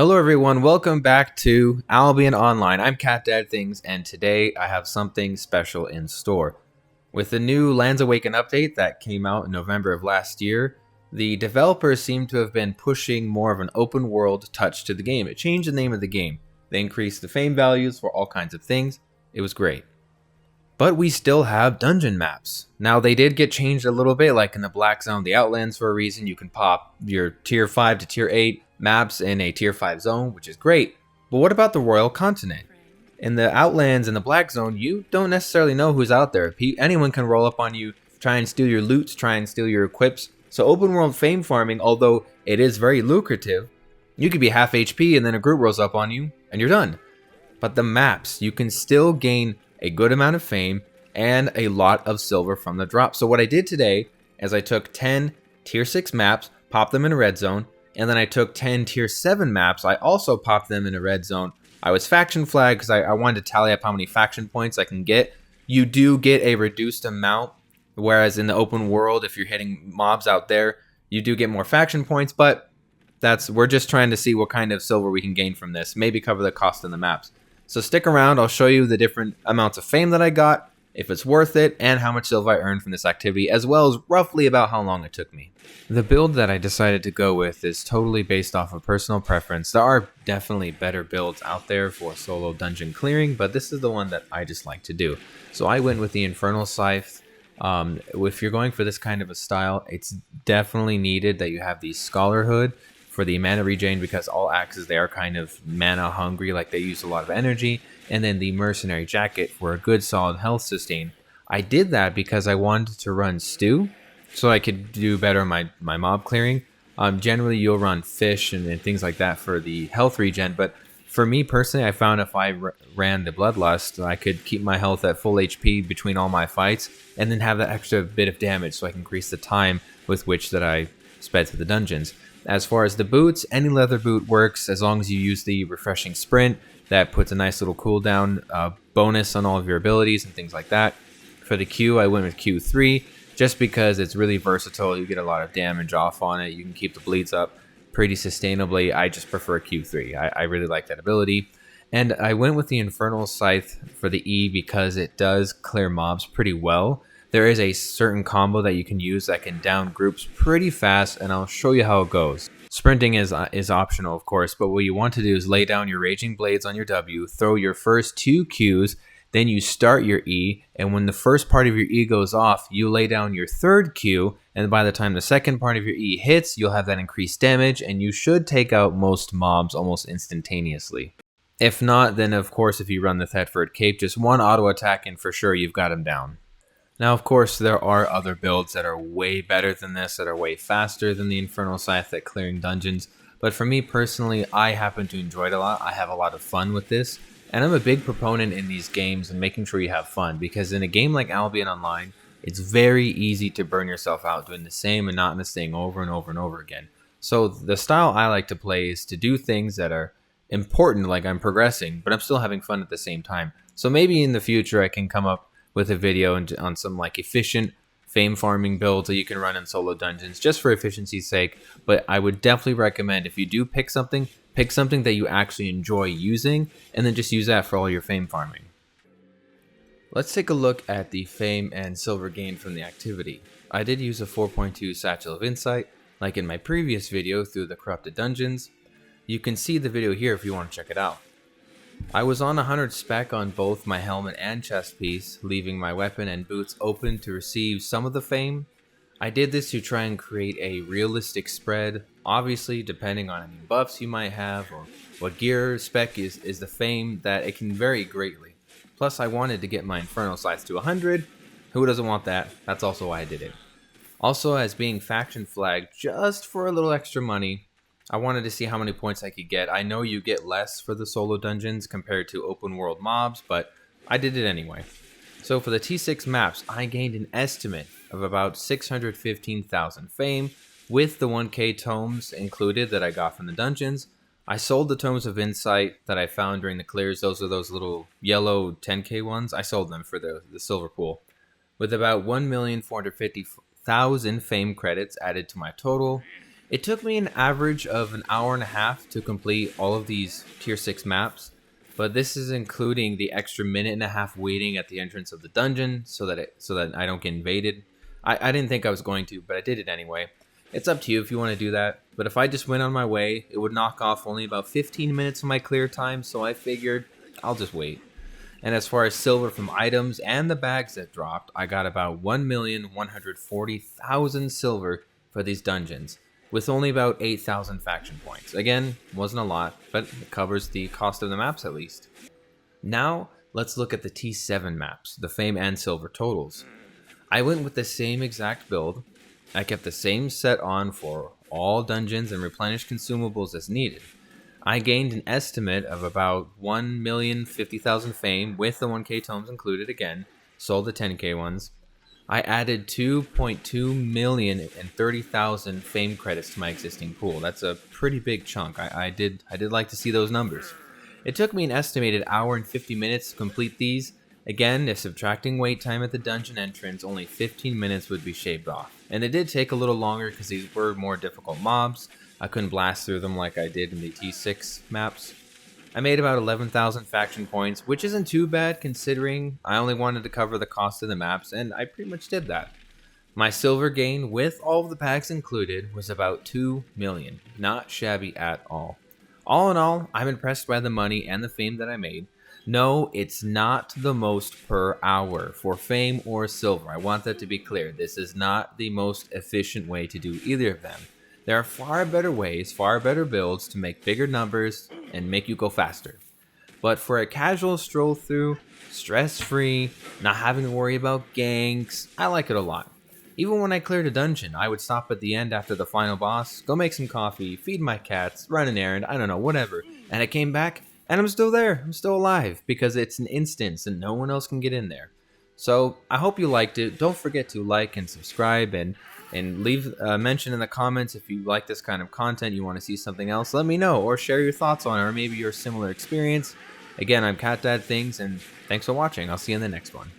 Hello everyone, welcome back to Albion Online. I'm Cat Dad Things, and today I have something special in store. With the new Lands Awaken update that came out in November of last year, the developers seem to have been pushing more of an open world touch to the game. It changed the name of the game. They increased the fame values for all kinds of things. It was great. But we still have dungeon maps. Now they did get changed a little bit, like in the Black Zone, the Outlands for a reason. You can pop your tier 5 to tier 8 maps in a tier 5 zone, which is great. But what about the Royal Continent? In the Outlands and the Black Zone, you don't necessarily know who's out there. Anyone can roll up on you, try and steal your loot, try and steal your equips. So open world fame farming, although it is very lucrative, you could be half HP and then a group rolls up on you and you're done. But the maps, you can still gain a good amount of fame and a lot of silver from the drop. So what I did today is I took 10 tier 6 maps, popped them in a red zone, and then I took 10 tier 7 maps. I also popped them in a red zone. I was faction flagged because I wanted to tally up how many faction points I can get. You do get a reduced amount, whereas in the open world, if you're hitting mobs out there, you do get more faction points, but we're just trying to see what kind of silver we can gain from this. Maybe cover the cost in the maps. So stick around, I'll show you the different amounts of fame that I got, if it's worth it, and how much silver I earned from this activity, as well as roughly about how long it took me. The build that I decided to go with is totally based off of personal preference. There are definitely better builds out there for solo dungeon clearing, but this is the one that I just like to do. So I went with the Infernal Scythe. If you're going for this kind of a style, it's definitely needed that you have the Scholar Hood for the mana regen, because all axes, they are kind of mana hungry, like they use a lot of energy, and then the Mercenary Jacket for a good solid health sustain. I did that because I wanted to run Stew, so I could do better my mob clearing. Generally, you'll run Fish and things like that for the health regen, but for me personally, I found if I ran the Bloodlust, I could keep my health at full HP between all my fights, and then have that extra bit of damage so I can increase the time with which that I sped through the dungeons. As far as the boots, any leather boot works as long as you use the Refreshing Sprint. That puts a nice little cooldown bonus on all of your abilities and things like that. For the Q, I went with Q3 just because it's really versatile. You get a lot of damage off on it. You can keep the bleeds up pretty sustainably. I just prefer Q3. I really like that ability. And I went with the Infernal Scythe for the E because it does clear mobs pretty well. There is a certain combo that you can use that can down groups pretty fast, and I'll show you how it goes. Sprinting is optional, of course, but what you want to do is lay down your Raging Blades on your W, throw your first 2 Qs, then you start your E, and when the first part of your E goes off, you lay down your third Q, and by the time the second part of your E hits, you'll have that increased damage, and you should take out most mobs almost instantaneously. If not, then of course if you run the Thetford Cape, just one auto attack and for sure you've got him down. Now, of course, there are other builds that are way better than this, that are way faster than the Infernal Scythe at clearing dungeons. But for me personally, I happen to enjoy it a lot. I have a lot of fun with this. And I'm a big proponent in these games and making sure you have fun. Because in a game like Albion Online, it's very easy to burn yourself out doing the same monotonous thing over and over and over again. So the style I like to play is to do things that are important, like I'm progressing, but I'm still having fun at the same time. So maybe in the future I can come up with a video on some like efficient fame farming builds that you can run in solo dungeons just for efficiency's sake. But I would definitely recommend, if you do pick something that you actually enjoy using, and then just use that for all your fame farming. Let's take a look at the fame and silver gain from the activity. I did use a 4.2 Satchel of Insight, like in my previous video through the Corrupted Dungeons. You can see the video here if you want to check it out. I was on 100 spec on both my helmet and chest piece, leaving my weapon and boots open to receive some of the fame. I did this to try and create a realistic spread, obviously depending on any buffs you might have or what gear spec is the fame, that it can vary greatly. Plus I wanted to get my Infernal Scythe to 100, who doesn't want that? That's also why I did it. Also, as being faction flagged just for a little extra money, I wanted to see how many points I could get. I know you get less for the solo dungeons compared to open world mobs, but I did it anyway. So for the T6 maps, I gained an estimate of about 615,000 fame, with the 1k tomes included that I got from the dungeons. I sold the Tomes of Insight that I found during the clears. Those are those little yellow 10k ones. I sold them for the silver pool. With about 1,450,000 fame credits added to my total, It took me an average of an hour and a half to complete all of these tier 6 maps, but this is including the extra minute and a half waiting at the entrance of the dungeon so that I don't get invaded. I didn't think I was going to, but I did it anyway. It's up to you if you want to do that, but if I just went on my way, it would knock off only about 15 minutes of my clear time, so I figured I'll just wait. And as far as silver from items and the bags that dropped, I got about 1,140,000 silver for these dungeons, with only about 8,000 faction points. Again, wasn't a lot, but it covers the cost of the maps at least. Now, let's look at the T7 maps, the fame and silver totals. I went with the same exact build. I kept the same set on for all dungeons and replenished consumables as needed. I gained an estimate of about 1,050,000 fame with the 1k tomes included again, sold the 10k ones. I added 2.2 million and 30,000 fame credits to my existing pool. That's a pretty big chunk. I did like to see those numbers. It took me an estimated hour and 50 minutes to complete these. Again, if subtracting wait time at the dungeon entrance, only 15 minutes would be shaved off. And it did take a little longer because these were more difficult mobs. I couldn't blast through them like I did in the T6 maps. I made about 11,000 faction points, which isn't too bad considering I only wanted to cover the cost of the maps, and I pretty much did that. My silver gain, with all of the packs included, was about 2 million. Not shabby at all. All in all, I'm impressed by the money and the fame that I made. No, it's not the most per hour for fame or silver. I want that to be clear. This is not the most efficient way to do either of them. There are far better ways, far better builds to make bigger numbers and make you go faster. But for a casual stroll through, stress-free, not having to worry about ganks, I like it a lot. Even when I cleared a dungeon, I would stop at the end after the final boss, go make some coffee, feed my cats, run an errand, I don't know, whatever. And I came back, and I'm still there, I'm still alive, because it's an instance and no one else can get in there. So, I hope you liked it. Don't forget to like and subscribe and leave a mention in the comments if you like this kind of content, you want to see something else, let me know, or share your thoughts on it, or maybe your similar experience. Again, I'm CatDadThings, and thanks for watching. I'll see you in the next one.